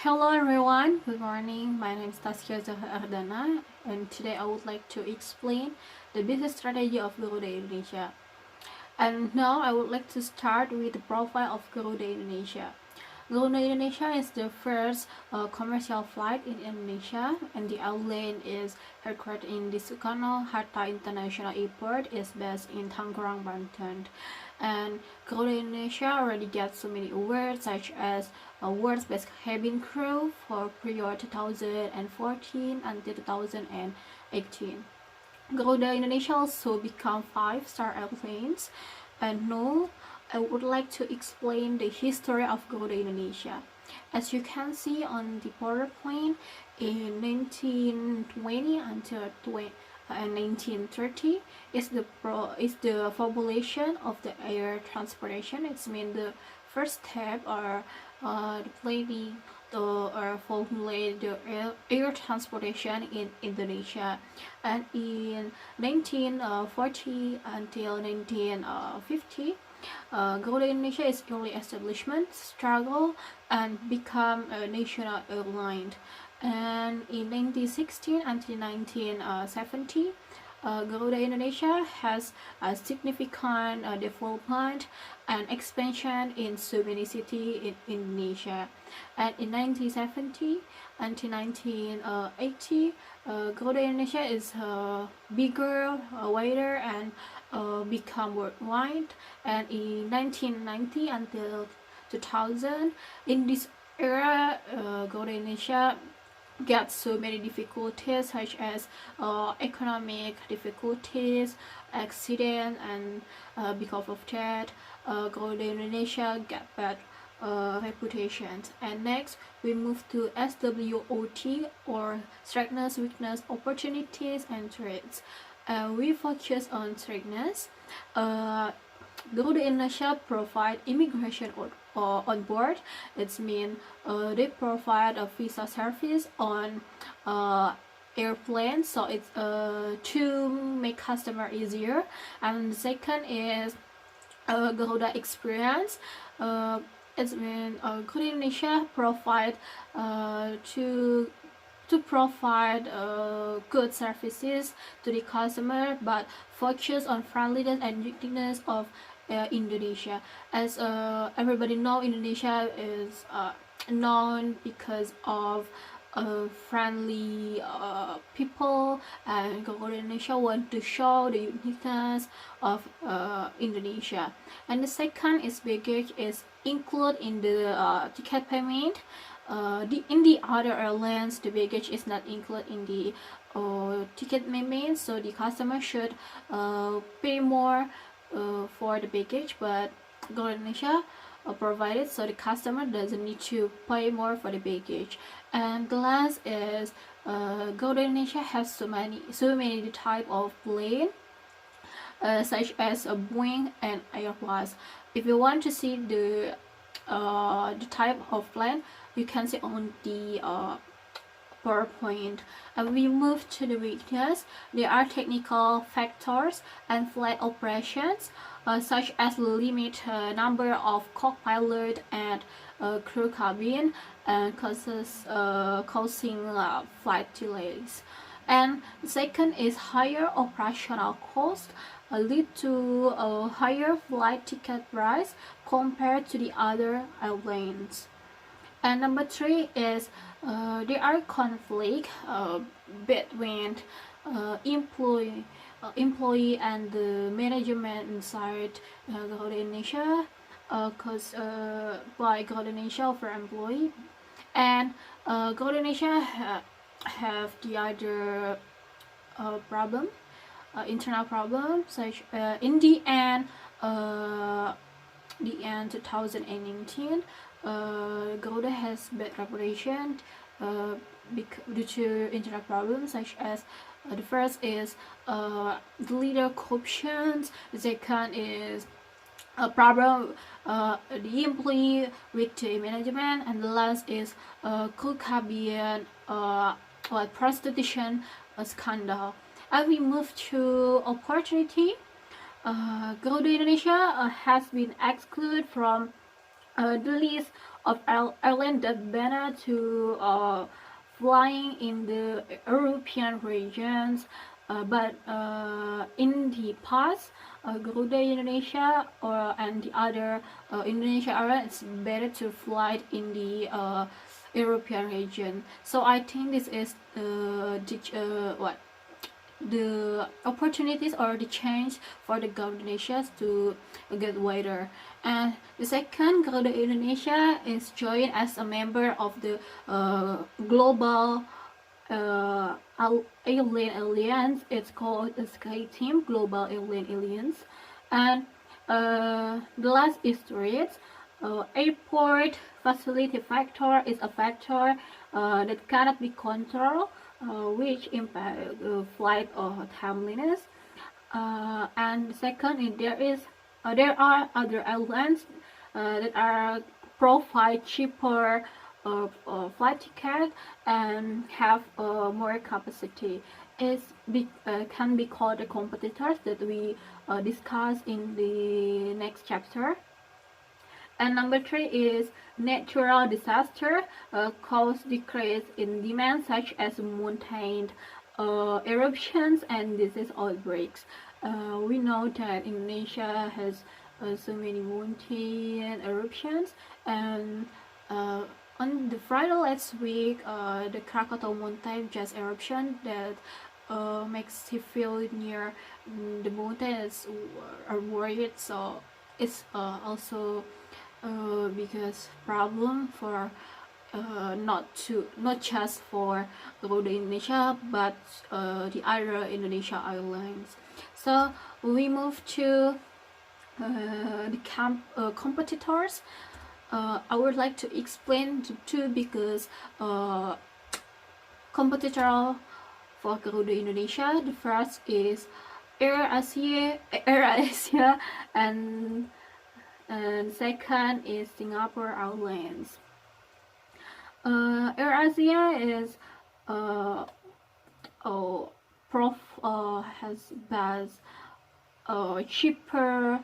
Hello everyone, good morning. My name is Taskia Ardana, and today I would like to explain the business strategy of Garuda Indonesia. And now I would like to start with the profile of Garuda Indonesia. Garuda Indonesia is the first commercial flight in Indonesia, and the airline is headquartered in the Soekarno-Hatta International Airport. Is based in Tangerang, Banten. And Garuda Indonesia already gets so many awards, such as World's Best Cabin Crew for period 2014 until 2018. Garuda Indonesia also become 5-star airlines. And now I would like to explain the history of Garuda Indonesia. As you can see on the PowerPoint, in 1920 until 1930 is the population of the air transportation. It's mean the first step or the planning or formulate the air transportation in Indonesia. And in 1940 until 1950, Garuda Indonesia is early establishment, struggle, and become a national airline. And in 1916 until 1970, Garuda Indonesia has a significant development and expansion in so many cities in Indonesia. And in 1970 until 1980, Garuda Indonesia is bigger, wider, and become worldwide. And in 1990 until 2000, in this era, Garuda Indonesia get so many difficulties, such as economic difficulties, accident, and because of that, Garuda Indonesia get bad reputations. And next we move to SWOT, or strengths, weakness, opportunities, and threats. We focus on strengths. Garuda Indonesia provide immigration on board. It means they provide a visa service on airplanes, so it's to make customer easier. And the second is Garuda experience. It means Garuda Indonesia provide to provide good services to the customer, but focus on friendliness and uniqueness of Indonesia. As everybody know, Indonesia is known because of friendly people, and Garuda Indonesia want to show the uniqueness of Indonesia. And the second is baggage is included in the ticket payment. In the other airlines, the baggage is not included in the ticket payment, so the customer should pay more for the baggage, but Garuda Indonesia provided, so the customer doesn't need to pay more for the baggage. And the last is Garuda Indonesia has so many type of plane, such as a Boeing and Airbus. If you want to see the type of plane, you can see on the PowerPoint. And we move to the weakness. There are technical factors and flight operations, such as limited number of co-pilot and crew cabin, and causing flight delays. And the second is higher operational cost, lead to a higher flight ticket price compared to the other airlines. And number 3 is there are conflict between employee and the management inside Garuda Indonesia, caused by Garuda Indonesia for employee. And Garuda Indonesia have the other problem, internal problem, such in the end 2019, Garuda has bad reputation due to internal problems, such as the first is the leader corruption. The second is a problem the employee with the management, and the last is crew cabin like prostitution scandal. And we move to opportunity. Garuda Indonesia has been excluded from the list of airlines that banned to flying in the European regions, but in the past, Garuda Indonesia and the other Indonesia airlines, it's better to fly in the European region. So I think this is the opportunities or the change for the Garuda Indonesia to get wider. And the second, Garuda Indonesia is joined as a member of the global alien alliance. It's called the Sky Team Global Alien Alliance. And the last is rates. Airport facility factor is a factor that cannot be controlled, which impact flight or timeliness. And second, there are other airlines that are provide cheaper flight ticket and have more capacity. Can be called the competitors that we discuss in the next chapter. And number 3 is natural disaster cause decrease in demand, such as mountain eruptions and disease outbreaks. We know that Indonesia has so many mountain eruptions, and on the Friday last week, the Krakatau mountain just eruption that makes you feel near the mountains are worried. So it's also because problem for not just for Garuda Indonesia, but the other Indonesia airlines. So we move to the competitors. I would like to explain two because competitor for Garuda Indonesia. The first is AirAsia, and second is Singapore Airlines. AirAsia is has best cheaper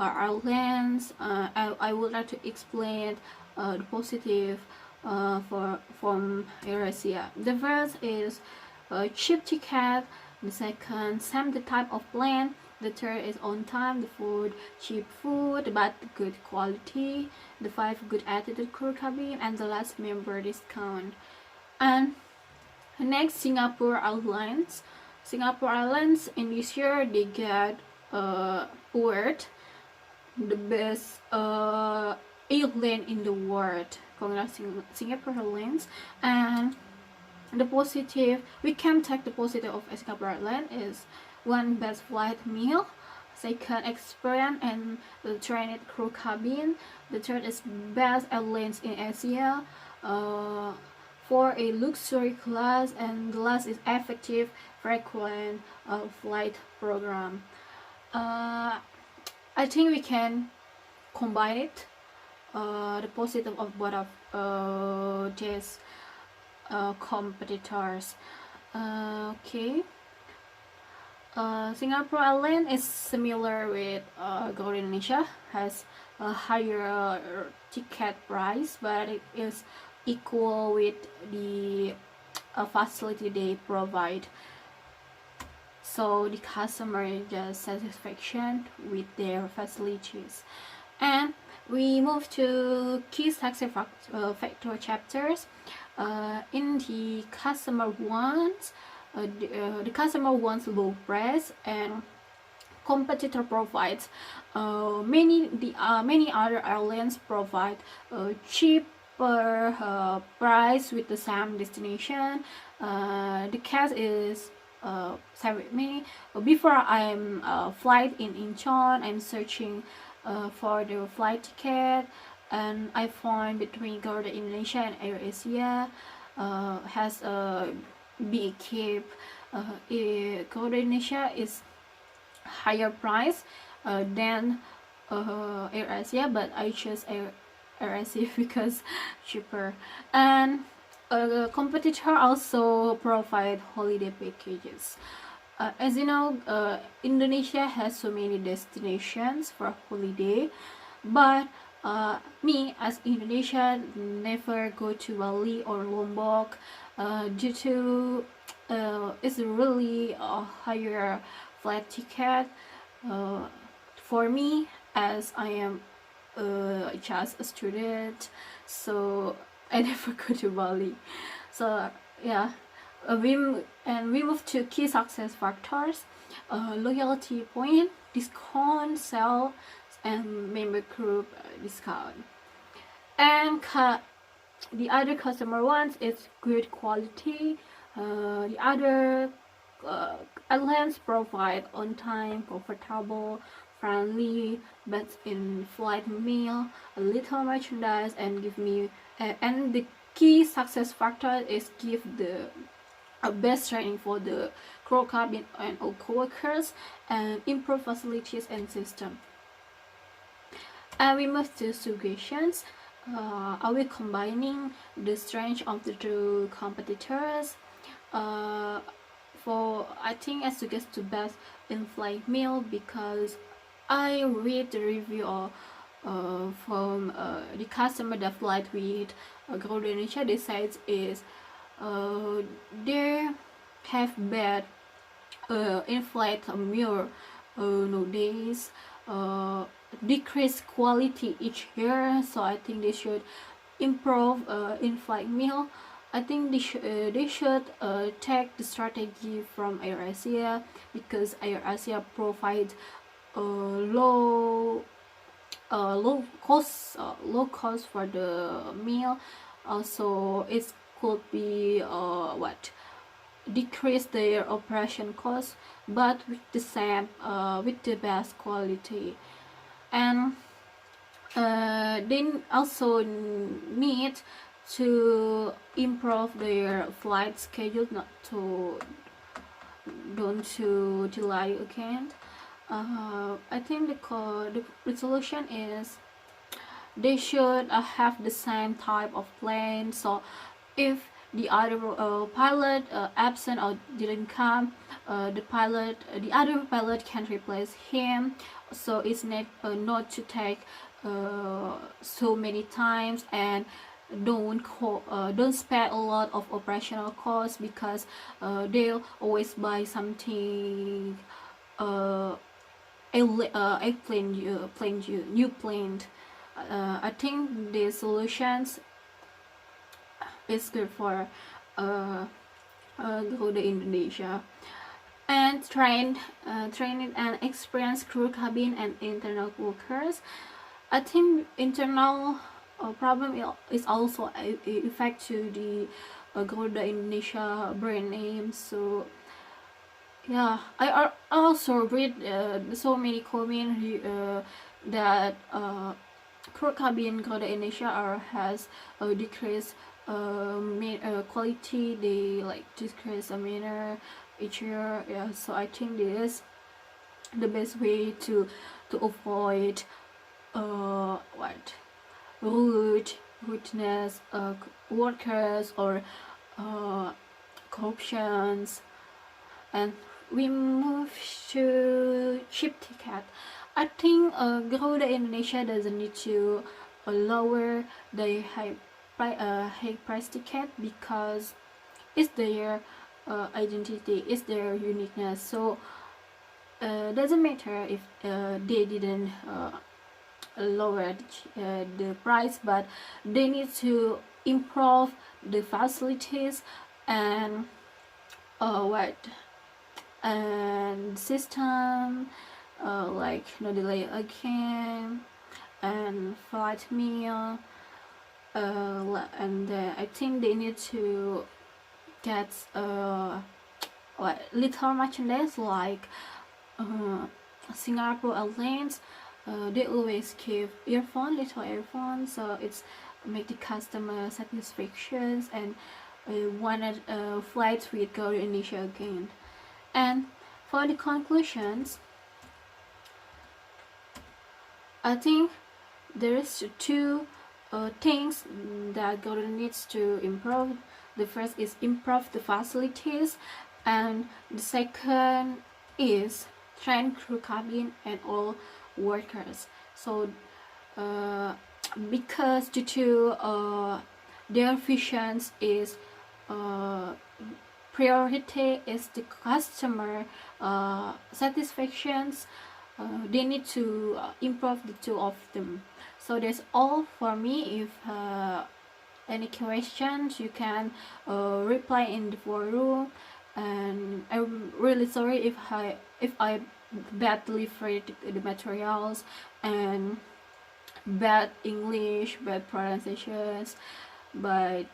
airlines. I would like to explain the positive from AirAsia. The first is cheap ticket. The second, same the type of plan. The third is on time, the fourth, cheap food but good quality. The fifth, good attitude crew cabin, and the last, member discount. And next, Singapore Airlines. Singapore Airlines in this year they get award the best airline in the world. Congratulations, Singapore Airlines. And the positive, we can take the positive of Singapore Airlines is one, best flight meal. Second, experience and the trained crew cabin. The third is best airlines in Asia for a luxury class, and the last is effective frequent flight program. I think we can combine it, the positive of both of these competitors. Okay. Singapore Airlines is similar with Garuda Indonesia, has a higher ticket price, but it is equal with the facility they provide. So the customer just satisfaction with their facilities. And we move to key success factor chapters. In the customer wants, the customer wants low price, and competitor provides many other airlines provide cheaper price with the same destination. The case is same with me. Before I'm flight in Incheon, I'm searching for the flight ticket, and I find between Garuda Indonesia and AirAsia has a big gap. Garuda Indonesia is higher price than AirAsia, but I chose AirAsia because cheaper. And competitor also provide holiday packages. As you know, Indonesia has so many destinations for holiday, but Me as Indonesian never go to Bali or Lombok due to it's really a higher flight ticket. uh, for me, as I am just a student, so I never go to Bali. So yeah, we move to key success factors: loyalty point, discount, sale, and member group discount. And the other customer wants is good quality. The other airlines provide on time, comfortable, friendly, beds in flight meal, a little merchandise, and give me and the key success factor is give the best training for the crew cabin and all co-workers, and improve facilities and system. And we move to suggestions. Are we combining the strength of the two competitors? For I think I suggest to best in-flight meal because I read the review from the customer that flight with Garuda Indonesia. They said is they have bad in-flight meal nowadays. Decrease quality each year, so I think they should improve in-flight meal. I think they should take the strategy from AirAsia, because AirAsia provides low cost for the meal. Also, it could be decrease their operation cost, but with the same with the best quality. And they also need to improve their flight schedule, not to don't to delay again. I think the solution is they should have the same type of plane. So if the other pilot absent or didn't come, the other pilot can replace him. So it's not to take so many times, and don't spend a lot of operational costs, because they'll always buy something new plane. I think the solutions is good for go to Indonesia. And trained and experienced crew, cabin, and internal workers. I think internal problem is also effect to the Garuda Indonesia brand name. So yeah, I also read so many comments that crew cabin Garuda Indonesia has decreased quality. They like decrease a manner each year. Yeah, so I think this is the best way to avoid rudeness workers or corruptions. And we move to cheap ticket. I think Garuda Indonesia doesn't need to lower the high price ticket, because it's their identity, it's their uniqueness. So doesn't matter if they didn't lower the price, but they need to improve the facilities and and system, like no delay again, and flight meal, and I think they need to get little merchandise, like Singapore Airlines. They always give little earphones, so it's make the customer satisfactions and wanted flights with Go to Indonesia again. And for the conclusions, I think there is two things that Garuda needs to improve. The first is improve the facilities, and the second is train crew, cabin, and all workers. So because due to their visions is uh, priority is the customer satisfactions. They need to improve the two of them. So that's all for me. If any questions, you can reply in the forum. And I'm really sorry if I badly phrased the materials and bad English, bad pronunciations, but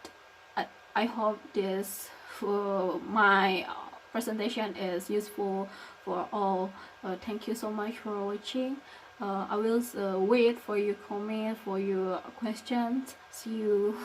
I hope this my presentation is useful for all. Thank you so much for watching. I will wait for your comment, for your questions. See you.